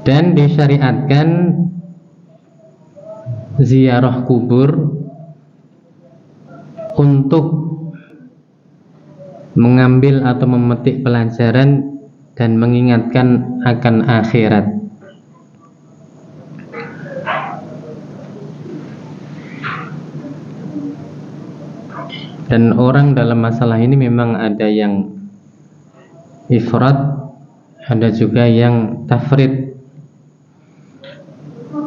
Dan disyariatkan ziarah kubur untuk mengambil atau memetik pelajaran dan mengingatkan akan akhirat. Dan orang dalam masalah ini memang ada yang ifrat, ada juga yang tafrid.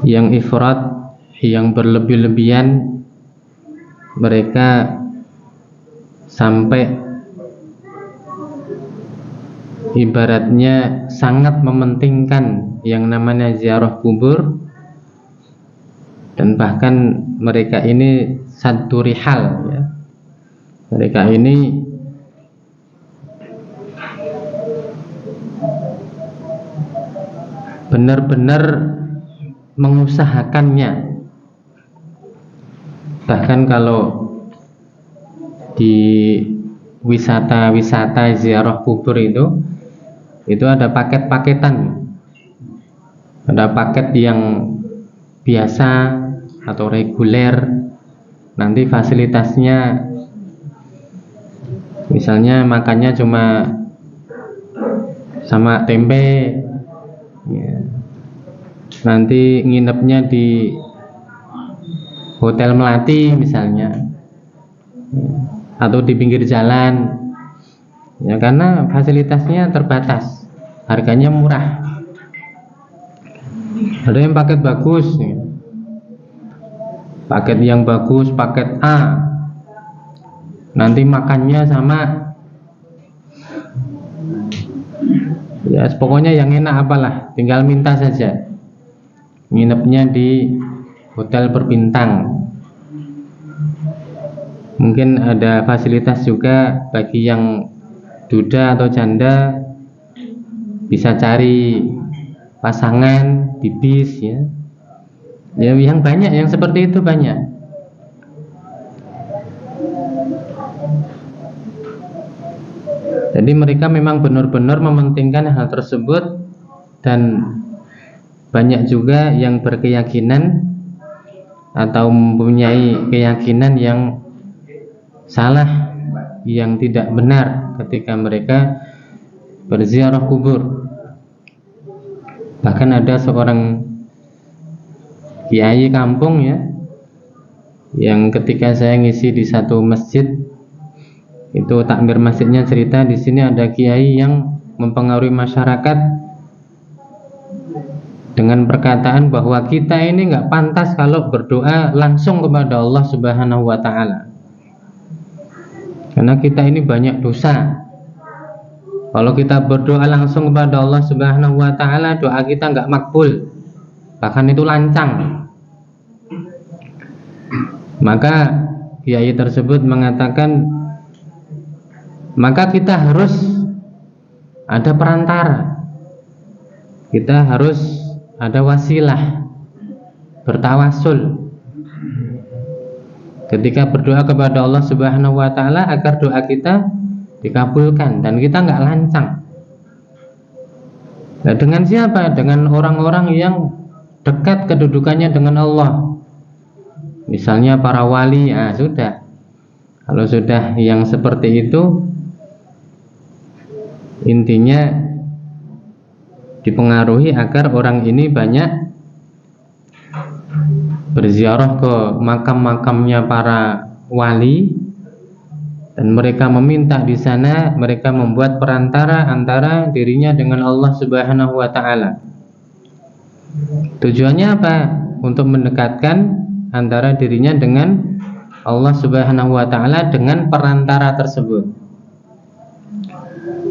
Yang ifrat, yang berlebih-lebihan, mereka sampai ibaratnya sangat mementingkan yang namanya ziarah kubur, dan bahkan mereka ini saddu rihal, ya. Mereka ini benar-benar mengusahakannya. Bahkan kalau di wisata-wisata ziarah kubur itu ada paket-paketan. Ada paket yang biasa atau reguler. Nanti fasilitasnya misalnya makannya cuma sama tempe, ya. Nanti nginepnya di hotel melati misalnya, ya, atau di pinggir jalan, ya, karena fasilitasnya terbatas, harganya murah. Ada yang paket bagus, ya. Paket yang bagus, paket A, nanti makannya sama, ya pokoknya yang enak apalah, tinggal minta saja. Nginepnya di hotel berbintang. Mungkin ada fasilitas juga bagi yang duda atau janda, bisa cari pasangan di bis, ya. Ya, yang banyak yang seperti itu banyak. Jadi mereka memang benar-benar mementingkan hal tersebut, dan banyak juga yang berkeyakinan atau mempunyai keyakinan yang salah, yang tidak benar ketika mereka berziarah kubur. Bahkan ada seorang kiai kampung, ya, yang ketika saya ngisi di satu masjid, itu takmir masjidnya cerita, di sini ada kiai yang mempengaruhi masyarakat dengan perkataan bahwa kita ini nggak pantas kalau berdoa langsung kepada Allah Subhanahu wa Ta'ala, karena kita ini banyak dosa. Kalau kita berdoa langsung kepada Allah Subhanahu wa Ta'ala, doa kita nggak makbul, bahkan itu lancang. Maka kiai tersebut mengatakan, maka kita harus ada perantara, kita harus ada wasilah, bertawasul ketika berdoa kepada Allah Subhanahu wa Ta'ala, agar doa kita dikabulkan dan kita nggak lancang. Nah, dengan siapa? Dengan orang-orang yang dekat kedudukannya dengan Allah, misalnya para wali. Ah, sudah. Kalau sudah yang seperti itu, intinya dipengaruhi agar orang ini banyak berziarah ke makam-makamnya para wali, dan mereka meminta di sana, mereka membuat perantara antara dirinya dengan Allah Subhanahu wa Ta'ala. Tujuannya apa? Untuk mendekatkan antara dirinya dengan Allah Subhanahu wa Ta'ala dengan perantara tersebut.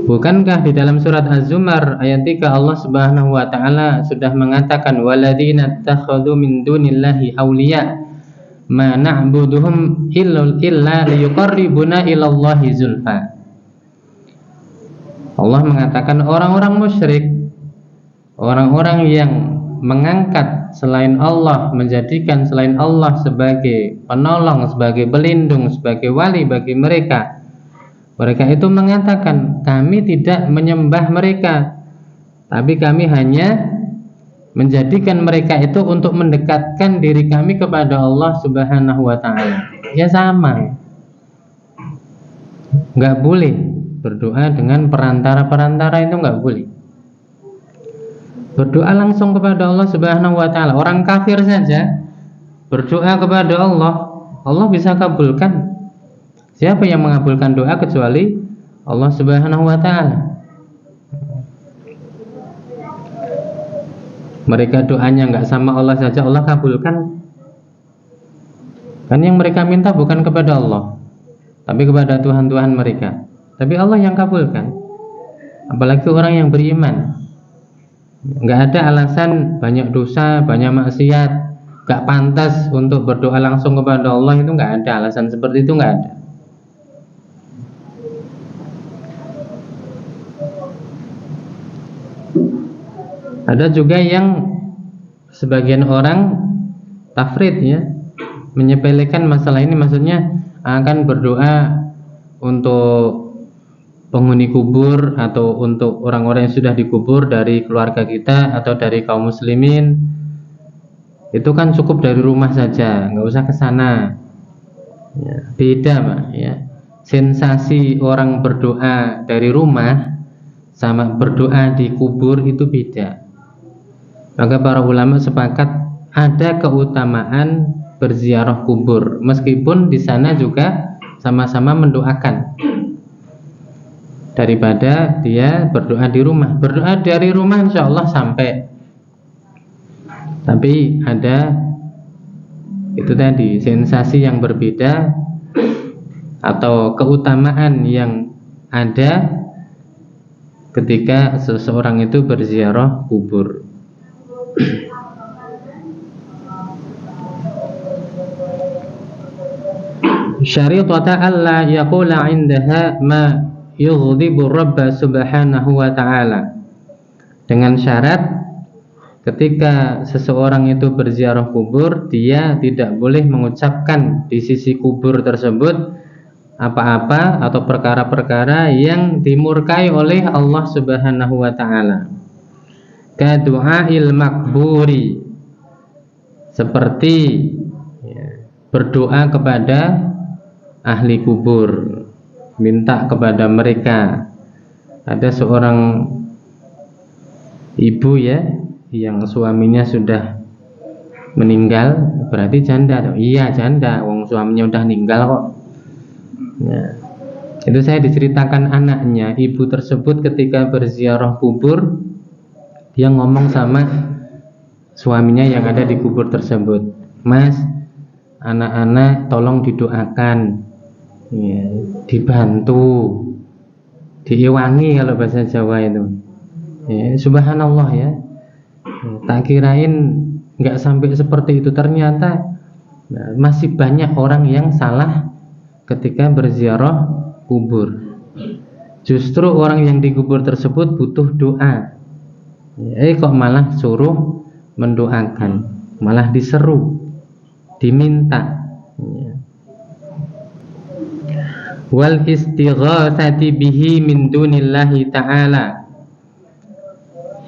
Bukankah di dalam surat Az-Zumar ayat 3 Allah Subhanahu wa Ta'ala sudah mengatakan, walladzina takhadhu min dunillahi awliya ma na'buduhum illa liyuqarribuna ilallahi zulfa. Allah mengatakan orang-orang musyrik, orang-orang yang mengangkat selain Allah, menjadikan selain Allah sebagai penolong, sebagai pelindung, sebagai wali bagi mereka, mereka itu mengatakan, kami tidak menyembah mereka, tapi kami hanya menjadikan mereka itu untuk mendekatkan diri kami kepada Allah Subhanahu wa ta'ala. Ya sama, nggak boleh berdoa dengan perantara-perantara, itu nggak boleh. Berdoa langsung kepada Allah Subhanahu wa ta'ala. Orang kafir saja berdoa kepada Allah, Allah bisa kabulkan. Siapa yang mengabulkan doa kecuali Allah Subhanahu wa ta'ala? Mereka doanya nggak sama Allah saja Allah kabulkan. Kan yang mereka minta bukan kepada Allah, tapi kepada Tuhan-Tuhan mereka. Tapi Allah yang kabulkan. Apalagi orang yang beriman. Nggak ada alasan banyak dosa, banyak maksiat, nggak pantas untuk berdoa langsung kepada Allah, itu nggak ada alasan seperti itu, nggak ada. Ada juga yang sebagian orang tafrid ya, menyepelekan masalah ini, maksudnya akan berdoa untuk penghuni kubur atau untuk orang-orang yang sudah dikubur dari keluarga kita atau dari kaum muslimin. Itu kan cukup dari rumah saja, nggak usah ke sana. Ya, beda Pak ya. Sensasi orang berdoa dari rumah sama berdoa di kubur itu beda. Maka para ulama sepakat ada keutamaan berziarah kubur, meskipun di sana juga sama-sama mendoakan, daripada dia berdoa di rumah. Berdoa dari rumah insya Allah sampai, tapi ada itu tadi sensasi yang berbeda atau keutamaan yang ada ketika seseorang itu berziarah kubur. Syari'ata alla yaqula 'indaha ma yughdibu Rabb subhanahu wa ta'ala, dengan syarat ketika seseorang itu berziarah kubur, dia tidak boleh mengucapkan di sisi kubur tersebut apa-apa atau perkara-perkara yang dimurkai oleh Allah Subhanahu wa ta'ala. Ka du'ail makburi, seperti berdoa kepada ahli kubur, minta kepada mereka. Ada seorang ibu ya yang suaminya sudah meninggal, berarti janda. Iya janda, wong suaminya udah meninggal kok. Nah, itu saya diceritakan anaknya, ibu tersebut ketika berziarah kubur, dia ngomong sama suaminya yang ada di kubur tersebut, Mas, anak-anak tolong didoakan, ya, dibantu, diiwangi kalau bahasa Jawa itu. Ya, subhanallah ya. Tak kirain nggak sampai seperti itu, ternyata masih banyak orang yang salah ketika berziarah kubur. Justru orang yang di kubur tersebut butuh doa, kok malah suruh mendoakan, malah diseru, diminta. Wal istighatsati bihi min dunillahi ta'ala,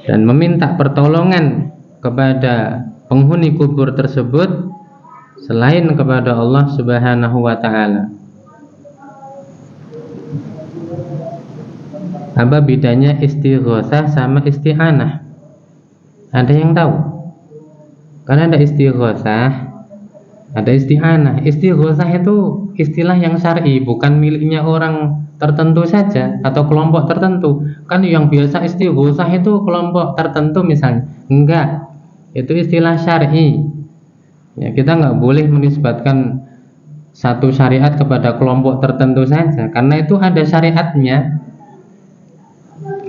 dan meminta pertolongan kepada penghuni kubur tersebut selain kepada Allah Subhanahu wa ta'ala. Apa bedanya istighatsah sama isti'anah? Ada yang tahu? Karena ada istighatsah, ada isti'anah. Istighatsah itu istilah yang syar'i, bukan miliknya orang tertentu saja atau kelompok tertentu. Kan yang biasa istighatsah itu kelompok tertentu misalnya. Enggak, itu istilah syar'i. Ya, kita nggak boleh menisbatkan satu syariat kepada kelompok tertentu saja, karena itu ada syariatnya.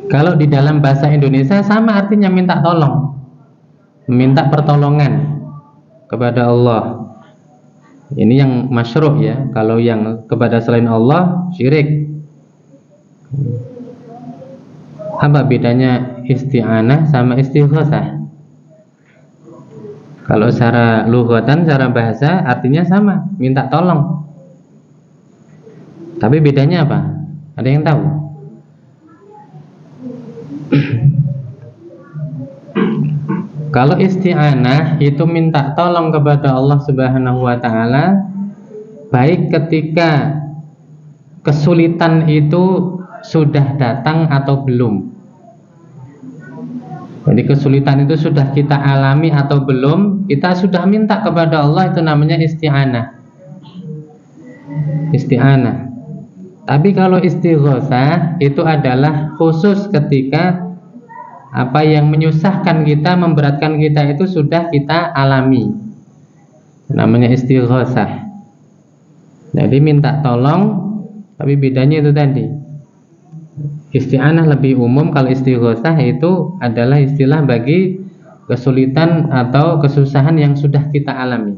Kalau di dalam bahasa Indonesia sama artinya minta tolong, minta pertolongan kepada Allah. Ini yang masyruh ya. Kalau yang kepada selain Allah syirik. Apa bedanya isti'anah sama istighatsah? Kalau secara lughatan, secara bahasa artinya sama, minta tolong. Tapi bedanya apa? Ada yang tahu? Kalau isti'anah itu minta tolong kepada Allah Subhanahu wa taala, baik ketika kesulitan itu sudah datang atau belum. Jadi kesulitan itu sudah kita alami atau belum, kita sudah minta kepada Allah, itu namanya isti'anah. Isti'anah. Tapi kalau istighosah itu adalah khusus ketika apa yang menyusahkan kita, memberatkan kita itu sudah kita alami. Namanya istighosah. Jadi minta tolong, tapi bedanya itu tadi. Isti'anah lebih umum, kalau istighosah itu adalah istilah bagi kesulitan atau kesusahan yang sudah kita alami.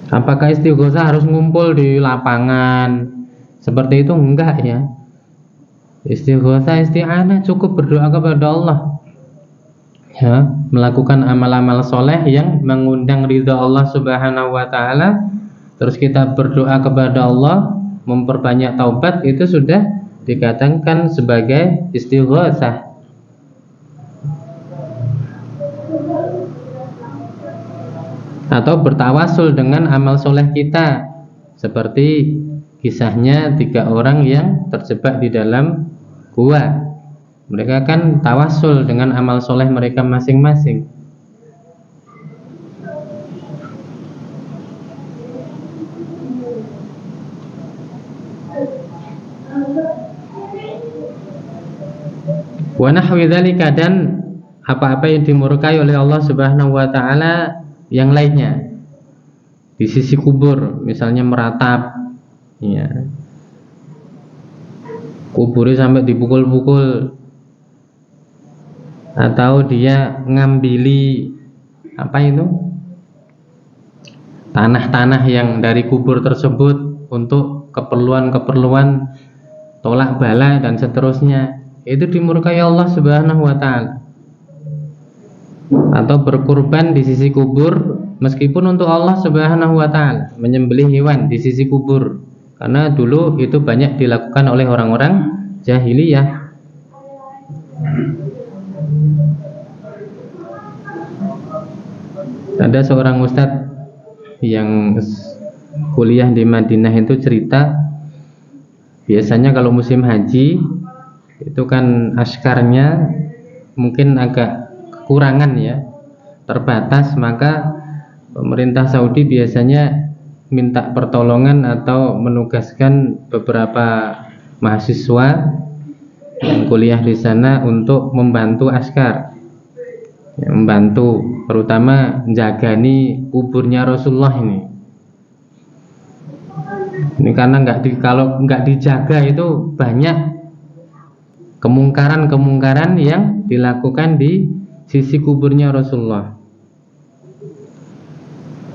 Apakah istighosah harus ngumpul di lapangan? Seperti itu enggak ya. Istighosah, isti'anah cukup berdoa kepada Allah. Ya, melakukan amal-amal soleh yang mengundang ridha Allah Subhanahu wa taala. Terus kita berdoa kepada Allah, memperbanyak taubat, itu sudah dikatakan sebagai istighosah. Atau bertawasul dengan amal soleh kita, seperti kisahnya 3 orang yang terjebak di dalam gua. Mereka kan tawasul dengan amal soleh mereka masing-masing. Wa nahwi dzalika, dan apa-apa yang dimurkai oleh Allah Subhanahu wa taala yang lainnya. Di sisi kubur, misalnya meratap, ya. Kuburnya sampai dipukul-pukul, atau dia ngambili apa itu? Tanah-tanah yang dari kubur tersebut untuk keperluan-keperluan tolak bala dan seterusnya. Itu dimurkai Allah Subhanahu wa taala. Atau berkurban di sisi kubur meskipun untuk Allah Subhanahu wa taala, menyembelih hewan di sisi kubur. Karena dulu itu banyak dilakukan oleh orang-orang jahiliyah. Ada seorang ustadz yang kuliah di Madinah itu cerita, biasanya kalau musim haji itu kan askarnya mungkin agak kekurangan ya, terbatas, maka pemerintah Saudi biasanya minta pertolongan atau menugaskan beberapa mahasiswa yang kuliah di sana untuk membantu askar, ya, membantu terutama menjagani kuburnya Rasulullah ini. Ini karena kalau nggak dijaga itu banyak kemungkaran-kemungkaran yang dilakukan di sisi kuburnya Rasulullah.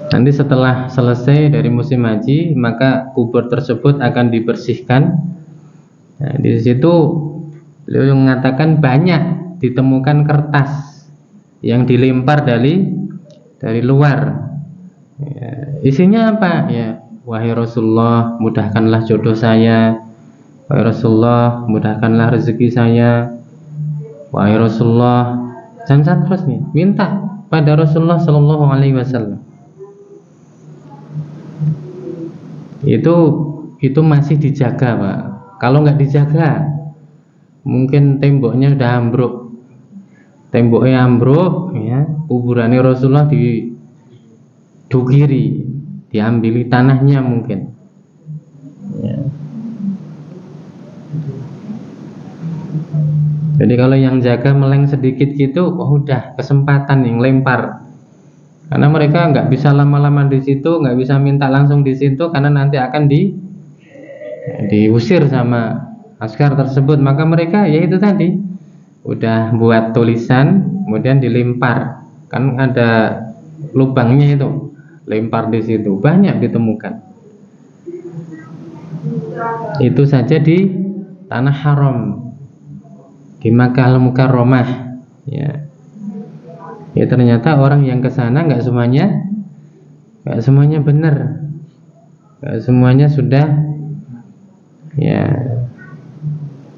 Nanti setelah selesai dari musim haji, maka kubur tersebut akan dibersihkan. Nah, di situ beliau mengatakan banyak ditemukan kertas yang dilempar dari luar. Ya, isinya apa? Ya, wahai Rasulullah, mudahkanlah jodoh saya. Wahai Rasulullah, mudahkanlah rezeki saya. Wahai Rasulullah, dan seterusnya, minta pada Rasulullah Shallallahu Alaihi Wasallam. Itu masih dijaga, Pak. Kalau nggak dijaga, mungkin temboknya udah ambruk. Temboknya ambruk, ya, kuburannya Rasulullah didukiri, diambili tanahnya mungkin. Ya. Jadi kalau yang jaga meleng sedikit gitu, udah kesempatan yang lempar. Karena mereka nggak bisa lama-lama di situ, nggak bisa minta langsung di situ, karena nanti akan diusir sama askar tersebut. Maka mereka ya itu tadi, udah buat tulisan, kemudian dilempar. Kan ada lubangnya itu, lempar di situ, banyak ditemukan. Itu saja di tanah haram. di Makkah Al-Mukarramah, ya. Ya ternyata orang yang ke sana nggak semuanya benar, nggak semuanya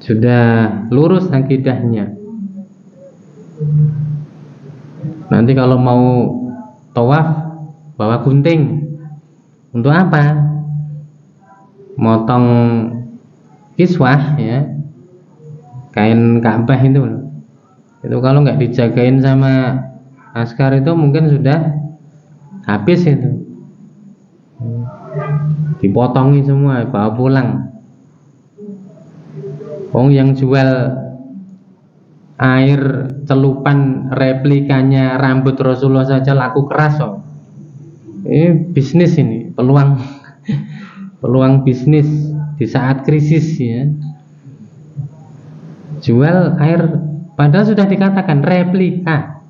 sudah lurus akidahnya. Nanti kalau mau tawaf bawa gunting, untuk apa? Motong kiswah, ya, kain Ka'bah itu kalau nggak dijagain sama askar itu mungkin sudah habis itu, dipotongi semua, bawa pulang. Yang jual air celupan replikanya rambut Rasulullah saja laku keras. Ini bisnis, ini peluang bisnis di saat krisis, ya. Jual air, padahal sudah dikatakan replika,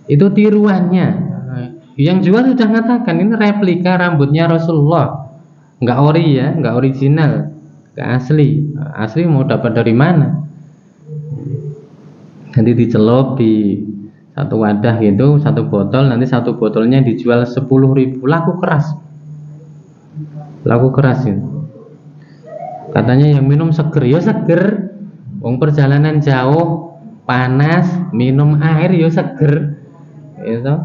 itu tiruannya. Yang jual sudah mengatakan ini replika rambutnya Rasulullah, nggak ori, ya, nggak original, nggak asli. Asli mau dapat dari mana? Nanti dicelup di satu wadah gitu, satu botol, nanti satu botolnya dijual 10.000, laku keras itu. Katanya yang minum seger, ya seger. Perjalanan jauh, panas, minum air ya seger, gitu.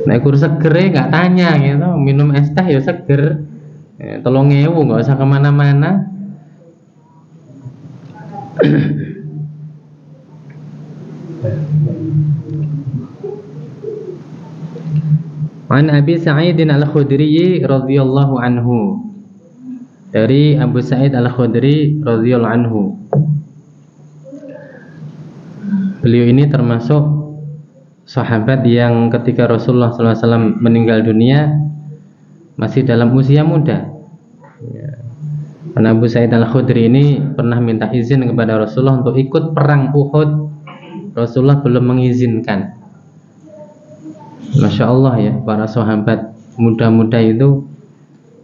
Nah, kur seger nggak tanya, gitu. Minum es teh ya seger. 3.000 nggak usah kemana-mana. An Abi Sa'id Al-Khudri radhiyallahu anhu, dari Abu Sa'id Al-Khudri radhiyallahu anhu. Beliau ini termasuk sahabat yang ketika Rasulullah SAW meninggal dunia masih dalam usia muda. Karena Abu Sa'id Al-Khudri ini pernah minta izin kepada Rasulullah untuk ikut perang Uhud. Rasulullah belum mengizinkan. Masya Allah, ya, para sahabat muda-muda itu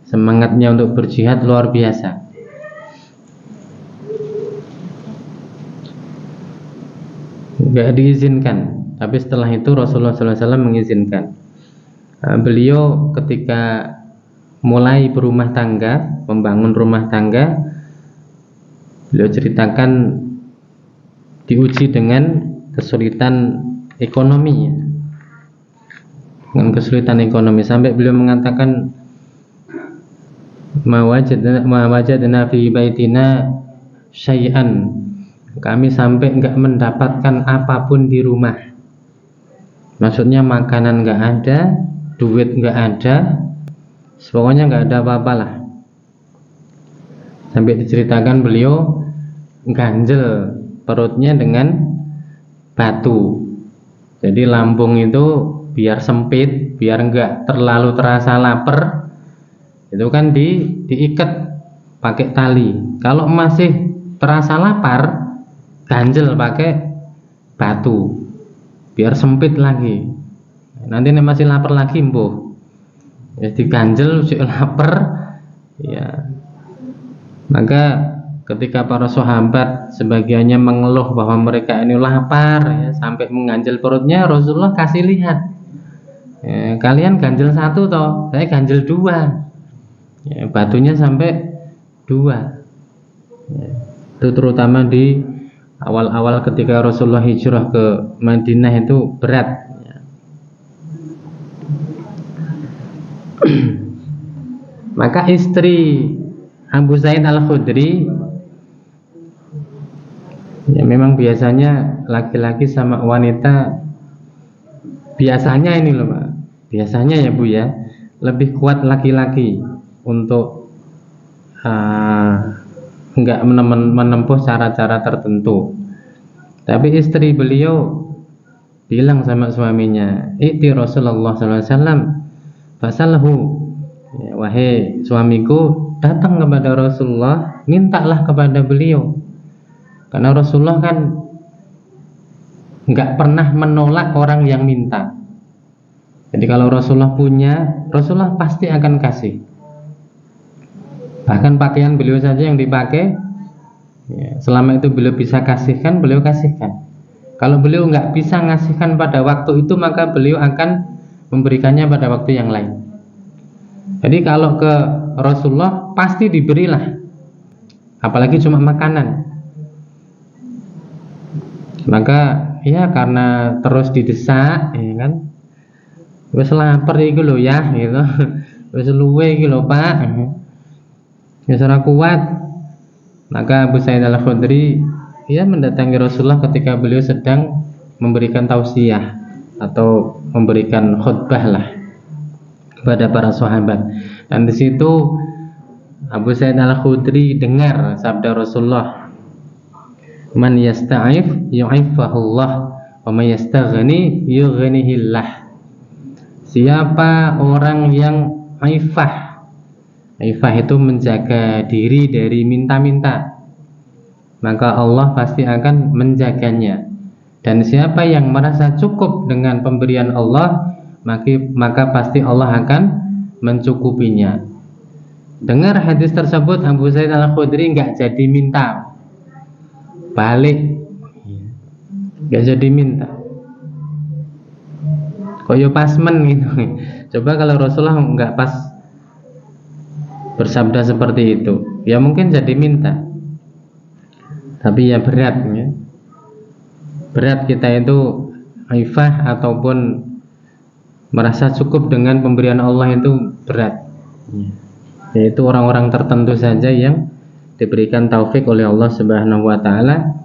semangatnya untuk berjihad luar biasa. Gak diizinkan, tapi setelah itu Rasulullah SAW mengizinkan. Beliau ketika mulai berumah tangga, membangun rumah tangga, beliau ceritakan diuji dengan kesulitan ekonominya, dengan kesulitan ekonomi, sampai beliau mengatakan ma wajadna fi baitina syai'an, kami sampai enggak mendapatkan apapun di rumah. Maksudnya makanan enggak ada, duit enggak ada, pokoknya enggak ada apa-apalah. Sampai diceritakan beliau ganjel perutnya dengan batu. Jadi lambung itu biar sempit, biar enggak terlalu terasa lapar, itu kan diikat pakai tali. Kalau masih terasa lapar, ganjel pakai batu, biar sempit lagi. Nanti masih lapar lagi, mbuh, ya diganjel usik lapar, ya. Maka ketika para sahabat sebagiannya mengeluh bahwa mereka ini lapar, ya, sampai mengganjel perutnya, Rasulullah kasih lihat, ya, kalian ganjel 1 toh, saya ganjel 2, ya, batunya sampai 2, ya. Itu terutama di awal-awal ketika Rasulullah hijrah ke Madinah itu berat, ya. Maka istri Abu Sa'id Al-Khudri, ya, memang biasanya laki-laki sama wanita, biasanya ini loh, Pak, biasanya ya Bu ya, lebih kuat laki-laki untuk enggak menempuh cara-cara tertentu. Tapi istri beliau bilang sama suaminya, "Iti Rasulullah SAW fasalhu." Ya, wahai suamiku, datang kepada Rasulullah, mintalah kepada beliau. Karena Rasulullah kan enggak pernah menolak orang yang minta. Jadi kalau Rasulullah punya, Rasulullah pasti akan kasih. Bahkan pakaian beliau saja yang dipakai Ya, selama itu beliau bisa kasihkan, beliau kasihkan. Kalau beliau nggak bisa ngasihkan pada waktu itu, maka beliau akan memberikannya pada waktu yang lain. Jadi kalau ke Rasulullah pasti diberilah, apalagi cuma makanan. Maka ya karena terus didesak, ya kan, wis lapar iki lho ya, gitu. Wis luwe iki lho Pak. Wis ora kuat. Maka Abu Sa'id Al-Khudri ya mendatangi Rasulullah ketika beliau sedang memberikan tausiah atau memberikan khutbah lah kepada para sahabat. Dan di situ Abu Sa'id Al-Khudri dengar sabda Rasulullah, "Man yasta'if yu'ifahullah, wa man yastaghni yughnihillah." Siapa orang yang aifah, aifah itu menjaga diri dari minta-minta, maka Allah pasti akan menjaganya. Dan siapa yang merasa cukup dengan pemberian Allah, maka pasti Allah akan mencukupinya. Dengar hadis tersebut, Abu Sa'id Al-Khudri nggak jadi minta, balik, nggak jadi minta. Koyo pasmen gitu. Coba kalau Rasulullah nggak pas bersabda seperti itu, ya mungkin jadi minta. Tapi ya berat, ya. Berat kita itu aifah ataupun merasa cukup dengan pemberian Allah itu berat. Yaitu orang-orang tertentu saja yang diberikan taufik oleh Allah Subhanahu wa taala,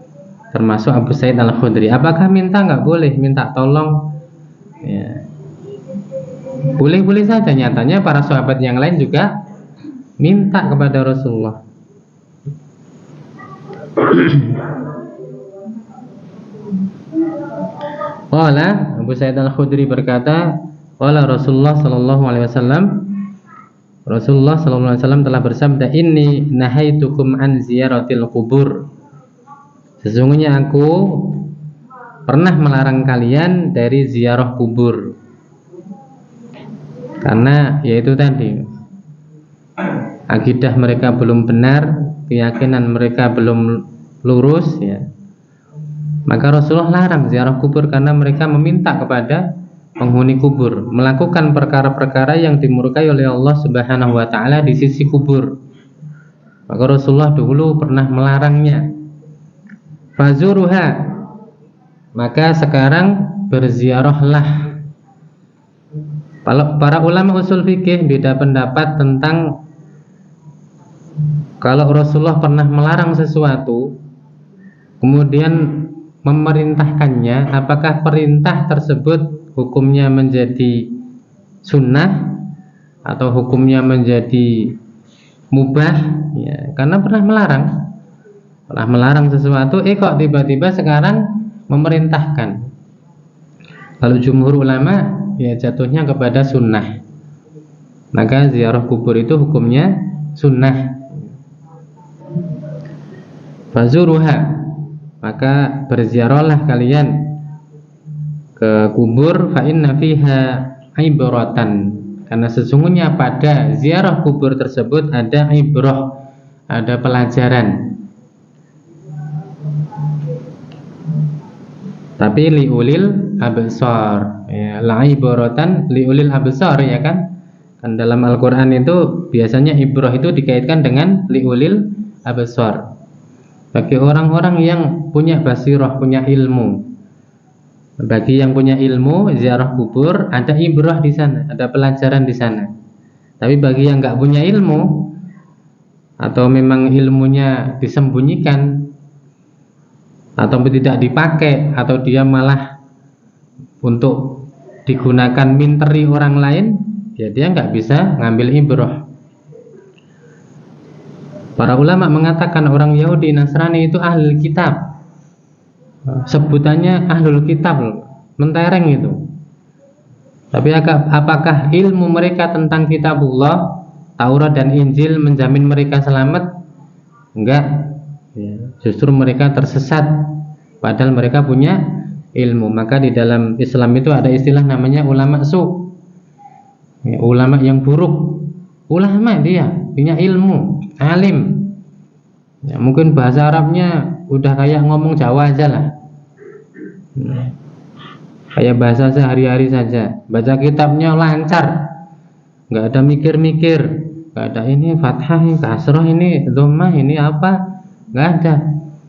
termasuk Abu Sa'id Al-Khudri. Apakah minta? Nggak boleh, minta tolong. Ya. Boleh-boleh saja, nyatanya para sahabat yang lain juga minta kepada Rasulullah. Qala Abu Sa'id Al-Khudri berkata, qala Rasulullah sallallahu alaihi wasallam, Rasulullah sallallahu alaihi wasallam telah bersabda, "Inni nahaitukum an ziyaratil qubur." Sesungguhnya aku pernah melarang kalian dari ziarah kubur. Karena yaitu tadi, akidah mereka belum benar, keyakinan mereka belum lurus, ya. Maka Rasulullah larang ziarah kubur karena mereka meminta kepada penghuni kubur, melakukan perkara-perkara yang dimurkai oleh Allah Subhanahu wa taala di sisi kubur. Maka Rasulullah dulu pernah melarangnya. Fazuruha, maka sekarang berziarahlah. Para ulama usul fikih beda pendapat tentang kalau Rasulullah pernah melarang sesuatu kemudian memerintahkannya, apakah perintah tersebut hukumnya menjadi sunnah atau hukumnya menjadi mubah, ya, karena pernah melarang sesuatu, kok tiba-tiba sekarang memerintahkan. Kalau jumhur ulama ya jatuhnya kepada sunnah, maka ziarah kubur itu hukumnya sunnah. Fazuruha, maka berziarahlah kalian ke kubur, fa inna fiha ibratan, karena sesungguhnya pada ziarah kubur tersebut ada ibrah, ada pelajaran. Tapi liulil absar, ya, la ibratan liulil absar, ya kan? Kan dalam Al-Qur'an itu biasanya ibrah itu dikaitkan dengan liulil absar. Bagi orang-orang yang punya basirah, punya ilmu. Bagi yang punya ilmu, ziarah kubur ada ibrah di sana, ada pelajaran di sana. Tapi bagi yang nggak punya ilmu atau memang ilmunya disembunyikan atau tidak dipakai, atau dia malah untuk digunakan minteri orang lain, ya dia nggak bisa ngambil ibrah. Para ulama mengatakan orang Yahudi Nasrani itu ahlul kitab, sebutannya ahlul kitab, mentereng itu. Tapi apakah ilmu mereka tentang kitabullah, Taurat dan Injil menjamin mereka selamat? Enggak, ya, justru mereka tersesat padahal mereka punya ilmu. Maka di dalam Islam itu ada istilah namanya ulama su, ya, ulama yang buruk. Ulama dia punya ilmu, alim, Ya, mungkin bahasa Arabnya udah kayak ngomong Jawa aja lah. Kayak bahasa sehari-hari saja. Baca kitabnya lancar, nggak ada mikir-mikir, nggak ada ini fathah, ini kasroh, ini dhammah, ini apa, nggak ada.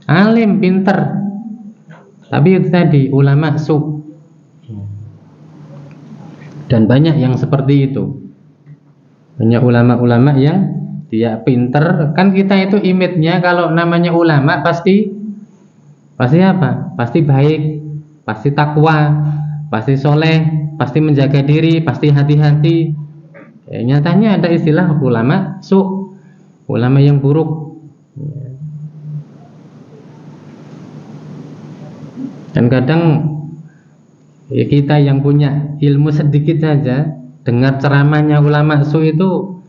Alim, pinter, tapi itu tadi ulama su. Dan banyak yang seperti itu. Banyak ulama-ulama yang dia pinter. Kan kita itu image-nya kalau namanya ulama pasti apa? Pasti baik, pasti takwa, pasti soleh, pasti menjaga diri, pasti hati-hati. Nyatanya ada istilah ulama su, ulama yang buruk. Dan kadang ya, kita yang punya ilmu sedikit saja dengar ceramahnya ulama su itu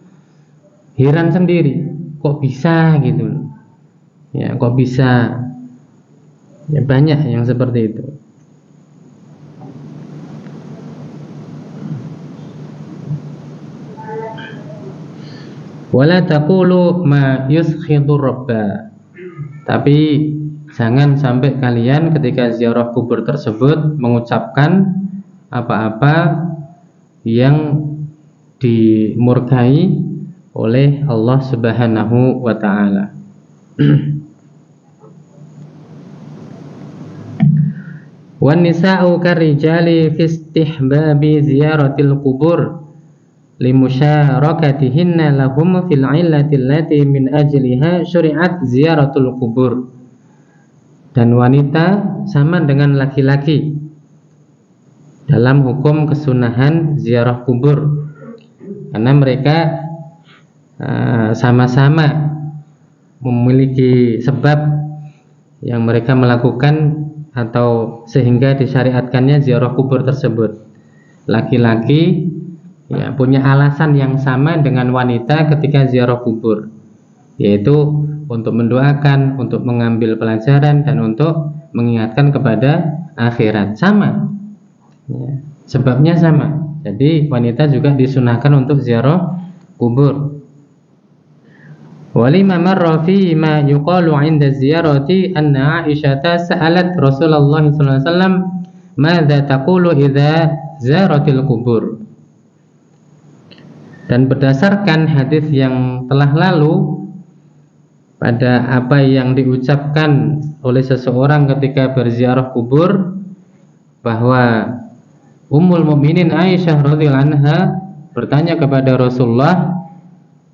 heran sendiri, kok bisa gitu. Ya, kok bisa. Ya, banyak yang seperti itu. Wala taqulu ma yuskhidu rabba. Tapi jangan sampai kalian ketika ziarah kubur tersebut mengucapkan apa-apa yang dimurkai oleh Allah Subhanahu wa taala. Wan nisa'u karijali fi istihbabi ziyaratil qubur limusyarakatihinna lahum fil 'illati allati min ajliha syuri'at ziyaratul qubur. Dan wanita sama dengan laki-laki dalam hukum kesunahan ziarah kubur, karena mereka sama-sama memiliki sebab yang mereka melakukan atau sehingga disyariatkannya ziarah kubur tersebut. Laki-laki ya, punya alasan yang sama dengan wanita ketika ziarah kubur, yaitu untuk mendoakan, untuk mengambil pelajaran, dan untuk mengingatkan kepada akhirat. Sama ya, sebabnya sama. Jadi wanita juga disunahkan untuk ziarah kubur. Walima marra fi ma yuqalu 'inda ziyarati anna Aisyah sa'alat Rasulullah sallallahu alaihi wasallam madza taqulu idza zaratil qubur. Dan berdasarkan hadis yang telah lalu, pada apa yang diucapkan oleh seseorang ketika berziarah kubur, bahwa Ummul Mukminin Aisyah radhiyallahu anha bertanya kepada Rasulullah,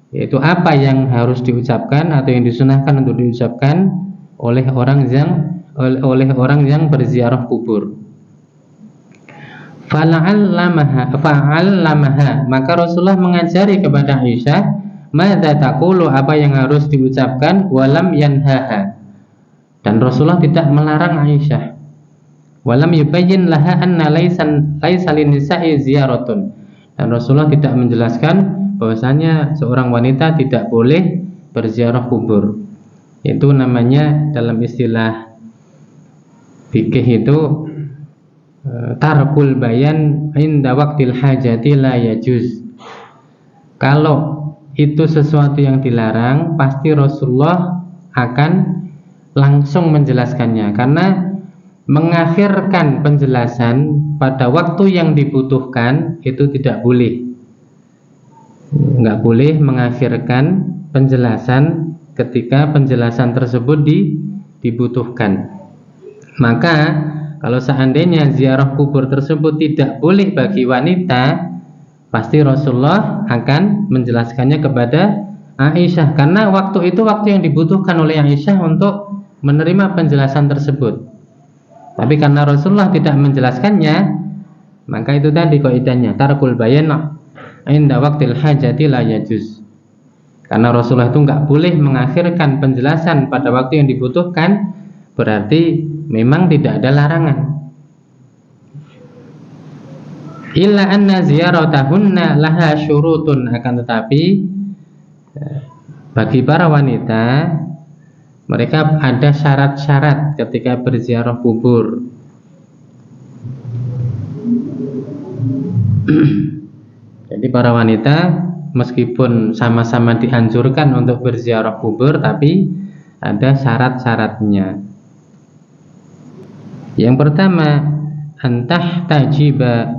yaitu apa yang harus diucapkan atau yang disunahkan untuk diucapkan oleh orang yang berziarah kubur. Fa'allamaha, maka Rasulullah mengajari kepada Aisyah, madza taqulu, apa yang harus diucapkan, walam yanhaha, dan Rasulullah tidak melarang Aisyah. Walam yubayyin laha anna laisa lin-nisa'i ziyaratun, dan Rasulullah tidak menjelaskan bahwasanya seorang wanita tidak boleh berziarah kubur. Itu namanya dalam istilah fikih itu tarkul bayan inda waqtil hajati la yajuz. Kalau itu sesuatu yang dilarang, pasti Rasulullah akan langsung menjelaskannya, karena mengakhirkan penjelasan pada waktu yang dibutuhkan itu tidak boleh. Nggak boleh mengakhirkan penjelasan ketika penjelasan tersebut dibutuhkan. Maka kalau seandainya ziarah kubur tersebut tidak boleh bagi wanita, pasti Rasulullah akan menjelaskannya kepada Aisyah, karena waktu itu waktu yang dibutuhkan oleh Aisyah untuk menerima penjelasan tersebut. Tapi karena Rasulullah tidak menjelaskannya, maka itu tadi kaidahnya tarkul bayan inda waqtil hajati la yajuz. Karena Rasulullah itu nggak boleh mengakhirkan penjelasan pada waktu yang dibutuhkan, berarti memang tidak ada larangan. Illa anna ziyaratahunna laha syurutun, akan tetapi bagi para wanita mereka ada syarat-syarat ketika berziarah kubur. Jadi para wanita meskipun sama-sama dianjurkan untuk berziarah kubur, tapi ada syarat-syaratnya. Yang pertama, antahtajiba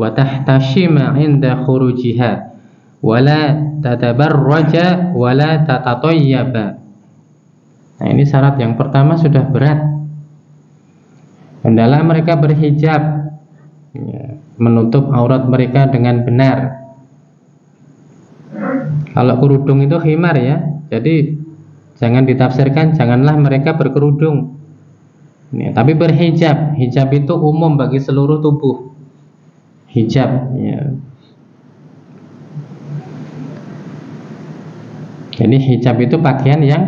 wa tahtashima 'inda khurujiha wa la tatabarraja wa la tatatayyaba. Nah, ini syarat yang pertama sudah berat. Hendaklah mereka berhijab, menutup aurat mereka dengan benar. Kalau kerudung itu khimar ya, jadi jangan ditafsirkan janganlah mereka berkerudung. Tapi berhijab, hijab itu umum bagi seluruh tubuh. Hijab, ya. Jadi hijab itu pakaian yang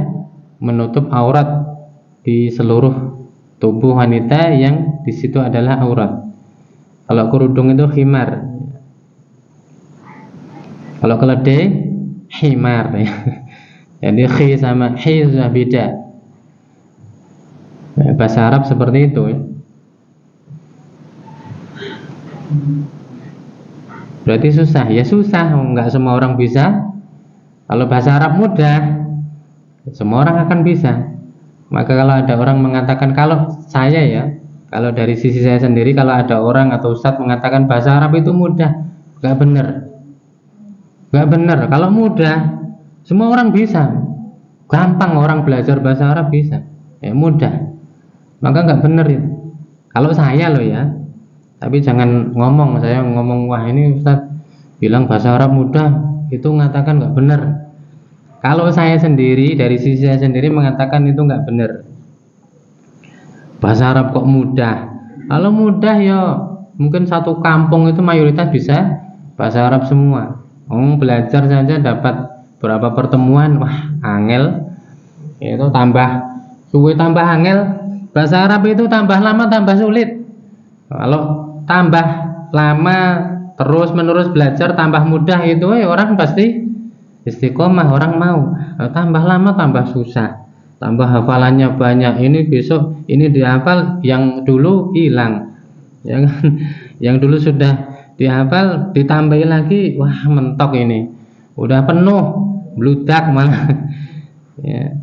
menutup aurat di seluruh tubuh wanita yang di situ adalah aurat. Kalau kerudung itu khimar. Kalau keledai himar ya. Jadi khi sama hi sudah beda. Bahasa Arab seperti itu ya. Berarti susah. Ya susah, enggak semua orang bisa. Kalau bahasa Arab mudah, semua orang akan bisa. Maka kalau ada orang mengatakan, kalau saya ya, kalau dari sisi saya sendiri, kalau ada orang atau ustadz mengatakan bahasa Arab itu mudah, enggak benar. Enggak benar. Kalau mudah, semua orang bisa. Gampang orang belajar bahasa Arab bisa. Ya mudah. Maka enggak benar itu. Kalau saya loh ya. Tapi jangan ngomong, saya ngomong wah ini ustadz bilang bahasa Arab mudah, itu mengatakan enggak benar. Kalau saya sendiri, dari sisi saya sendiri mengatakan itu enggak benar. Bahasa Arab kok mudah? Kalau mudah ya mungkin satu kampung itu mayoritas bisa bahasa Arab semua. Belajar saja dapat berapa pertemuan, wah angel. Itu tambah suwe tambah angel. Bahasa Arab itu tambah lama tambah sulit. Kalau tambah lama terus menerus belajar tambah mudah itu orang pasti istiqomah, orang mau. Tambah lama tambah susah, tambah hafalannya banyak. Ini besok ini dihafal, yang dulu hilang, yang dulu sudah dihafal ditambahin lagi, wah mentok ini, udah penuh, bludak malah. Ya.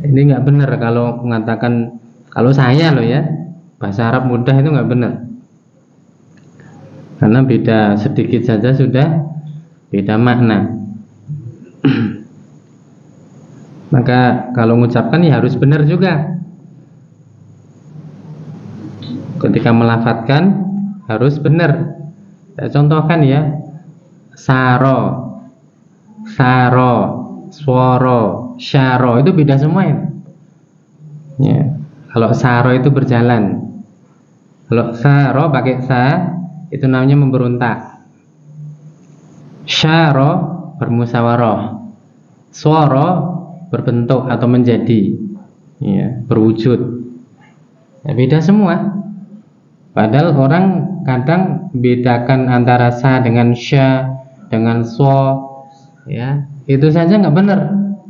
Ini nggak benar kalau mengatakan, kalau saya loh ya, bahasa Arab mudah itu nggak benar. Karena beda sedikit saja sudah beda makna. Maka kalau mengucapkan ya harus benar juga. Ketika melafadzkan harus benar. Saya contohkan ya, saro, sworo, syaro itu beda semua ya. Ya. Kalau saro itu berjalan, kalau saro pakai sa itu namanya memberontak. Syaro bermusyawarah, sworo berbentuk atau menjadi, ya, berwujud. Ya, beda semua. Padahal orang kadang bedakan antara sa dengan sya, dengan so, ya itu saja nggak benar.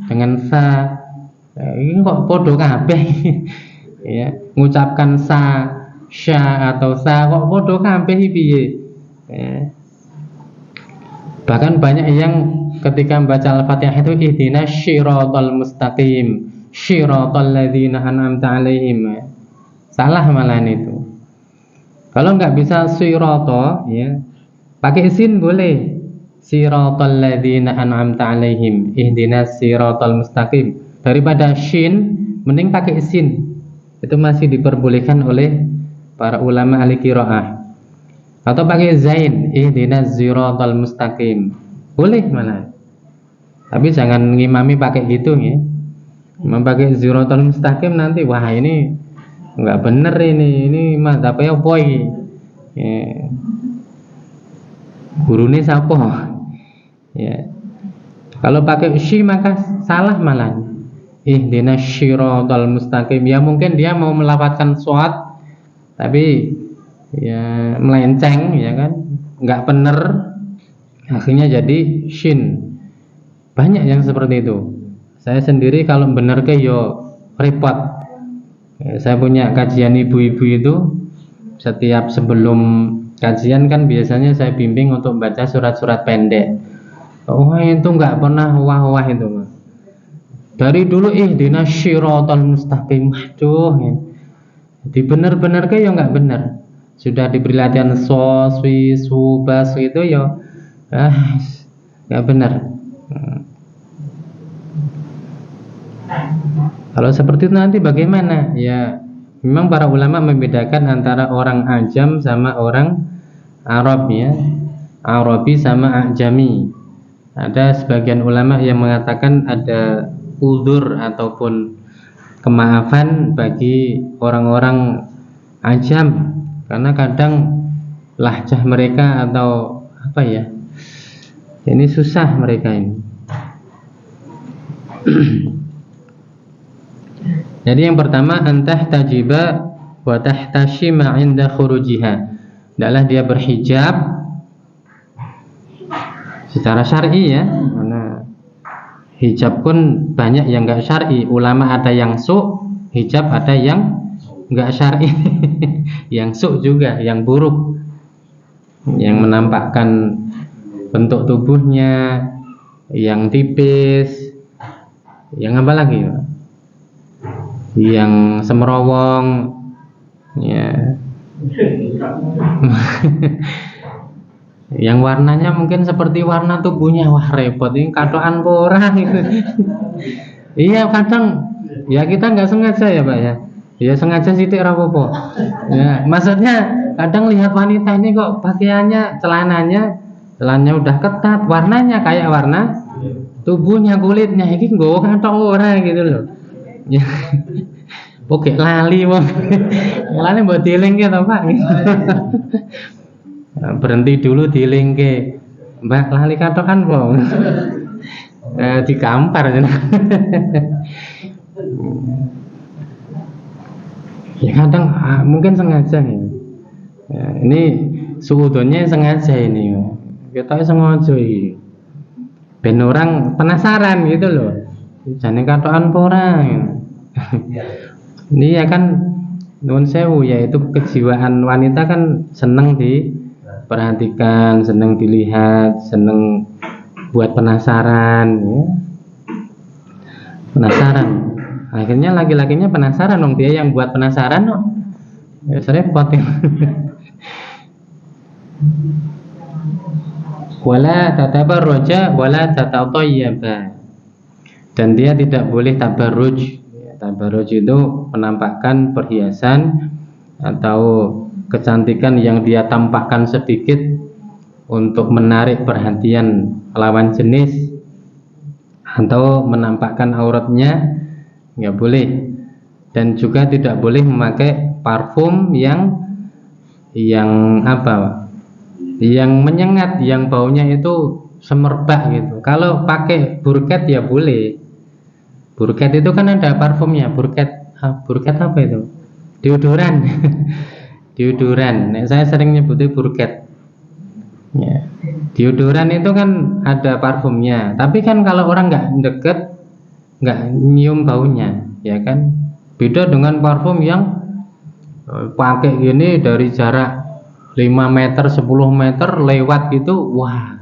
Dengan sa, ya, ini kok podo kabeh. Ya, mengucapkan sa, sya atau sa kok podo kabeh piye. Ya. Bahkan banyak yang ketika membaca Al-Fatihah itu ihdinas syiratal mustaqim, syiratal ladzina an'amta 'alaihim. Salah malahan itu. Kalau nggak bisa sirata ya, pakai sin boleh. Siratal ladzina an'amta 'alaihim, ihdinas siratal mustaqim. Daripada shin mending pakai sin. Itu masih diperbolehkan oleh para ulama ahli qiraah. Atau pakai zain, ihdinas siratal mustaqim. Boleh malah. Tapi jangan ngimami pakai gitu ya. Memakai siratal mustaqim nanti wah ini enggak bener ini mazhab apa iki? Ya. Gurune sapa? Ya. Kalau pakai syi maka salah malah. Ihdinas siratal mustaqim. Ya mungkin dia mau melafadzkan shad tapi ya melenceng ya kan, nggak bener, akhirnya jadi shin. Banyak yang seperti itu. Saya sendiri kalau bener ke yo repot. Ya, saya punya kajian ibu-ibu itu, setiap sebelum kajian kan biasanya saya bimbing untuk baca surat-surat pendek. Oh itu nggak pernah wah-wah itu mas. Dari dulu ihdinas syiratal mustaqim. Waduh, ya. Jadi benar-benar kayak ya nggak benar. Sudah diberi latihan sos, wis, bas itu ya nggak benar. Kalau seperti itu nanti bagaimana? Ya, memang para ulama membedakan antara orang ajam sama orang Arab ya. Arabi sama ajami. Ada sebagian ulama yang mengatakan ada uzur ataupun kemaafan bagi orang-orang ajam, karena kadang lahjah mereka atau apa ya, ini susah mereka ini. Jadi yang pertama, antah tajiba wa tahtashima 'inda khurujiha. Adalah dia berhijab secara syar'i ya. Karena hijab pun banyak yang enggak syar'i. Ulama ada yang hijab ada yang enggak syar'i. Yang juga, yang buruk, yang menampakkan bentuk tubuhnya, yang tipis, yang apa lagi? Yang semerowong, ya. Yang warnanya mungkin seperti warna tubuhnya. Wah, repot ini, katokan porah itu. Iya, kadang ya kita nggak sengaja ya Pak ya. Ya sengaja sithik ora apa-apa. Ya, maksudnya kadang lihat wanita ini kok pakaiannya, celananya udah ketat, warnanya kayak warna tubuhnya, kulitnya iki nggowo kathok ora gitu loh. Ya. Oke, lali wong. Lali mbok dielingke to, Pak. Berhenti dulu dielingke. Mbak, lali kathokan po. Digampar. Ya kadang mungkin sengaja ya. Ini suudonnya sengaja ini. Kita sengaja ini. Ben orang penasaran gitu loh. Jane kathokan apa ora. Ini ya kan nuwun sewu, yaitu kejiwaan wanita kan seneng diperhatikan, seneng dilihat, seneng buat penasaran ya. Penasaran. Akhirnya laki-lakinya penasaran dong, dia yang buat penasaran dong. Ya repot ya. Wala tatabarruja wala tatatayyaba. Dan dia tidak boleh tabarruj. Tabarruj itu menampakkan perhiasan atau kecantikan yang dia tampakkan sedikit untuk menarik perhatian lawan jenis, atau menampakkan auratnya, nggak boleh. Dan juga tidak boleh memakai parfum yang apa? Yang menyengat, yang baunya itu semerbak gitu. Kalau pakai burket ya boleh. Burket itu kan ada parfumnya. Burket apa itu? Deodoran. Deodoran. Saya sering nyebutnya burket. Ya. Deodoran itu kan ada parfumnya. Tapi kan kalau orang nggak deket, nggak nyium baunya, ya kan? Beda dengan parfum yang pakai gini dari jarak 5 meter, 10 meter lewat gitu. Wah.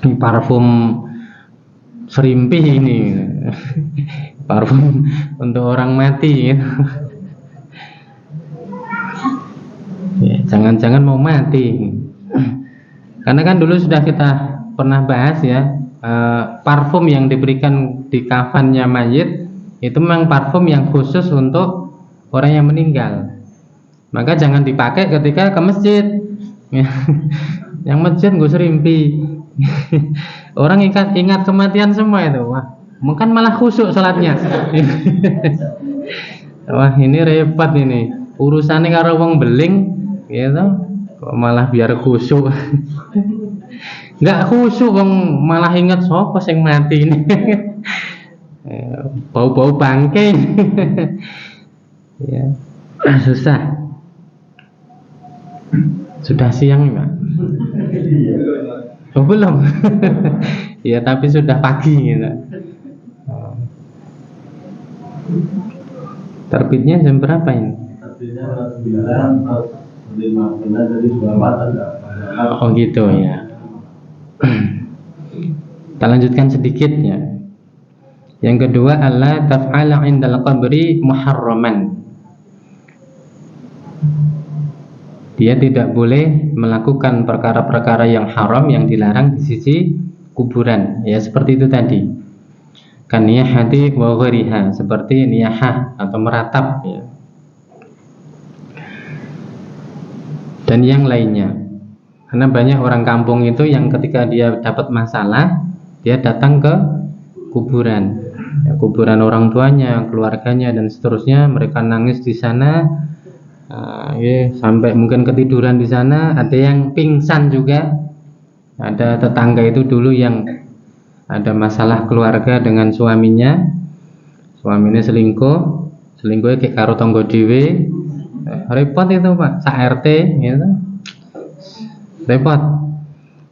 Ini parfum serimpi ini. Parfum untuk orang mati gitu. Ya, jangan-jangan mau mati. Karena kan dulu sudah kita pernah bahas ya, parfum yang diberikan di kafannya mayit itu memang parfum yang khusus untuk orang yang meninggal. Maka jangan dipakai ketika ke masjid. Yang masjid gue serimpi. Orang ingat kematian semua itu. Wah, mungkin malah khusyuk sholatnya. Wah, ini repot ini. Urusannya karo wong beling, gitu. Kok malah biar khusyuk. Enggak khusyuk, wong malah ingat sapa sing mati ini. Bau-bau bangke. Ya, susah. Sudah siang Pak? Oh belum. Ya tapi sudah pagi gitu. Terbitnya jam berapa ini? Terbitnya 9:05 jadi 24 ada. Oh gitu ya. Kita lanjutkan sedikit ya. Yang kedua, alla taf'ala 'indal qabri muharraman. Dia tidak boleh melakukan perkara-perkara yang haram, yang dilarang di sisi kuburan. Ya seperti itu tadi. Kan niyahati wa ghariha, seperti niyahah atau meratap ya. Dan yang lainnya. Karena banyak orang kampung itu yang ketika dia dapat masalah, dia datang ke kuburan. Ya, kuburan orang tuanya, keluarganya dan seterusnya, mereka nangis di sana. Ya, sampai mungkin ketiduran di sana. Ada yang pingsan juga. Ada tetangga itu dulu yang ada masalah keluarga dengan suaminya. Suaminya selingkuhnya kayak karo tonggo dhewe. Repot itu Pak, sak RT gitu. Repot.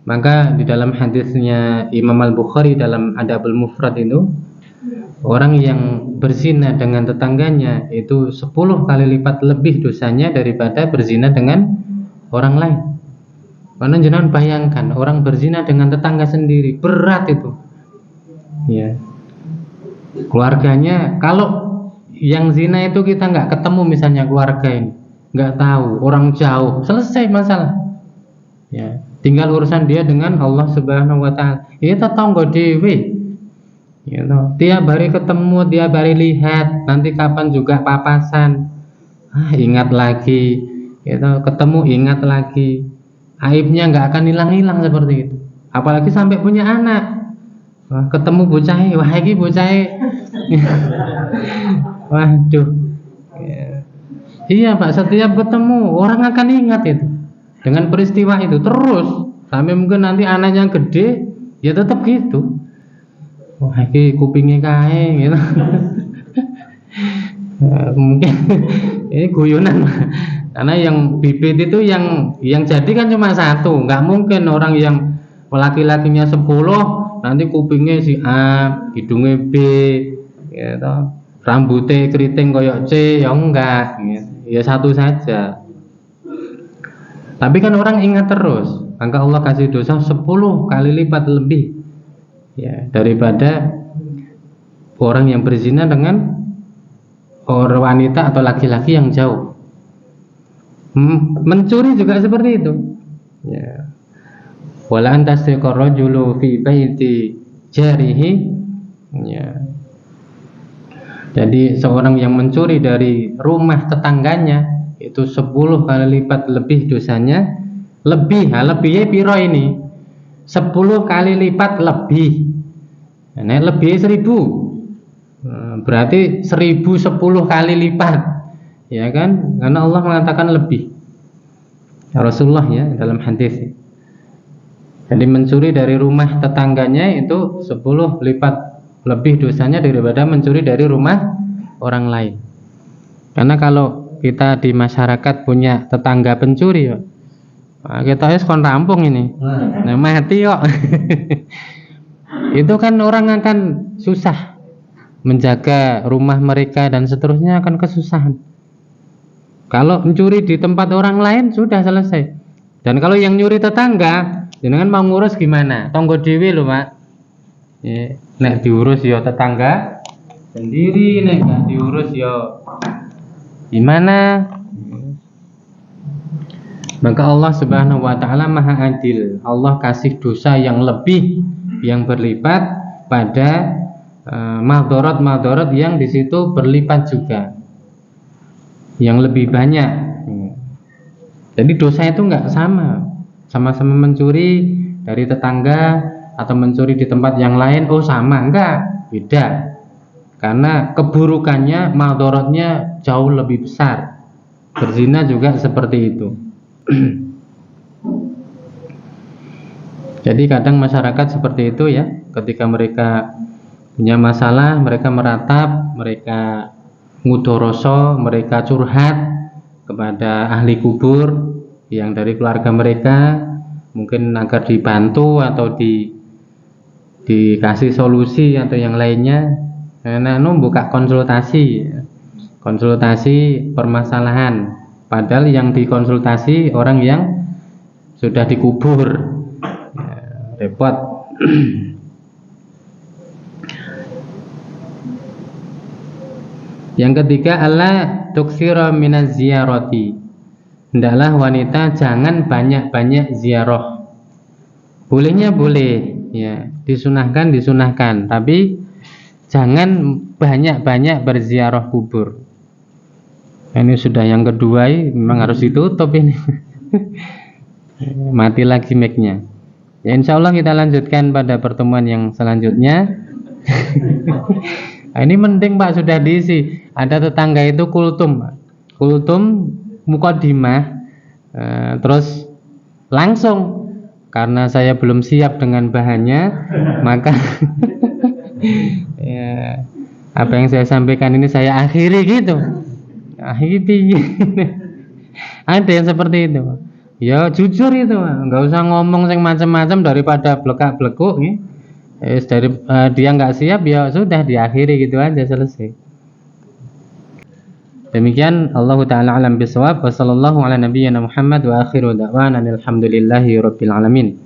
Maka di dalam hadisnya Imam Al-Bukhari dalam Adabul Mufrad itu, orang yang berzina dengan tetangganya itu 10 kali lipat lebih dosanya daripada berzina dengan orang lain. Karena jangan bayangkan orang berzina dengan tetangga sendiri, berat itu. Ya. Keluarganya, kalau yang zina itu kita nggak ketemu misalnya keluarga ini, nggak tahu, orang jauh, selesai masalah. Ya. Tinggal urusan dia dengan Allah Subhanahu Wa Taala. Itu tetangga dewe. Gitu. Tiap hari ketemu, tiap hari lihat, nanti kapan juga papasan, ingat lagi, gitu. Ketemu ingat lagi, aibnya nggak akan hilang-hilang seperti itu. Apalagi sampai punya anak, ketemu bocah, wah ini bocah, waduh, ya. Iya Pak, setiap ketemu orang akan ingat itu dengan peristiwa itu terus sampai mungkin nanti anaknya gede, ya tetap gitu. Wah, ini kupingnya kae gitu. Mungkin ini guyonan. Karena yang bibit itu yang jadi kan cuma satu. Nggak mungkin orang yang laki-lakinya 10 nanti kupingnya si A, hidungnya B, gitu. Rambutnya keriting koyok C, ya enggak, gitu. Ya satu saja. Tapi kan orang ingat terus. Maka Allah kasih dosa 10 kali lipat lebih. Ya, daripada orang yang berzina dengan orang wanita atau laki-laki yang jauh. Mencuri juga seperti itu. Ya. Wala antasriqa rajulu fi baiti jarihi. Ya. Jadi seorang yang mencuri dari rumah tetangganya itu 10 kali lipat lebih dosanya. Lebihnya piro ini? 10 kali lipat lebih. Nah, lebih 1000. Berarti 1010 kali lipat. Ya kan? Karena Allah mengatakan lebih. Rasulullah ya dalam hadis. Jadi mencuri dari rumah tetangganya itu 10 lipat lebih dosanya daripada mencuri dari rumah orang lain. Karena kalau kita di masyarakat punya tetangga pencuri ya, kita harus kon rampung ini. Nah, mati kok. Itu kan orang akan susah menjaga rumah mereka dan seterusnya, akan kesusahan. Kalau mencuri di tempat orang lain sudah selesai. Dan kalau yang nyuri tetangga, jenengan mau ngurus gimana? Tonggo dewe lho, Pak. Ya, nek diurus ya tetangga sendiri, nek gak diurus ya gimana? Maka Allah Subhanahu wa taala Maha Adil. Allah kasih dosa yang lebih, yang berlipat pada madharat yang di situ berlipat juga, yang lebih banyak. Jadi dosa itu enggak sama-sama mencuri dari tetangga atau mencuri di tempat yang lain, oh sama, enggak, beda. Karena keburukannya, madharatnya jauh lebih besar. Berzina juga seperti itu. Jadi kadang masyarakat seperti itu ya, ketika mereka punya masalah, mereka meratap, mereka ngudoroso, mereka curhat kepada ahli kubur yang dari keluarga mereka, mungkin agar dibantu atau dikasih solusi atau yang lainnya. Nah, buka konsultasi permasalahan. Padahal yang dikonsultasi orang yang sudah dikubur. Ya, repot. Yang ketiga, alla tuksira minaz ziyarati. Hendaklah wanita jangan banyak-banyak ziarah. Bolehnya boleh, ya, disunahkan, tapi jangan banyak-banyak berziarah kubur. Ini sudah yang kedua, memang harus ditutup ini. Mati lagi mic-nya. Ya, insya Allah kita lanjutkan pada pertemuan yang selanjutnya. Ini penting Pak, sudah diisi. Ada tetangga itu kultum mukodimah, terus langsung, karena saya belum siap dengan bahannya, maka ya, apa yang saya sampaikan ini saya akhiri gitu. Ada yang seperti itu. Ya jujur itu, nggak usah ngomong yang macam-macam daripada blekak-blekuk. Dia nggak siap, ya sudah diakhiri gitu aja, selesai. Demikian, Allah Ta'ala alam bisawab. Wa sallallahu ala nabiyyina Muhammad wa akhiru da'wana alhamdulillahi rabbil alamin.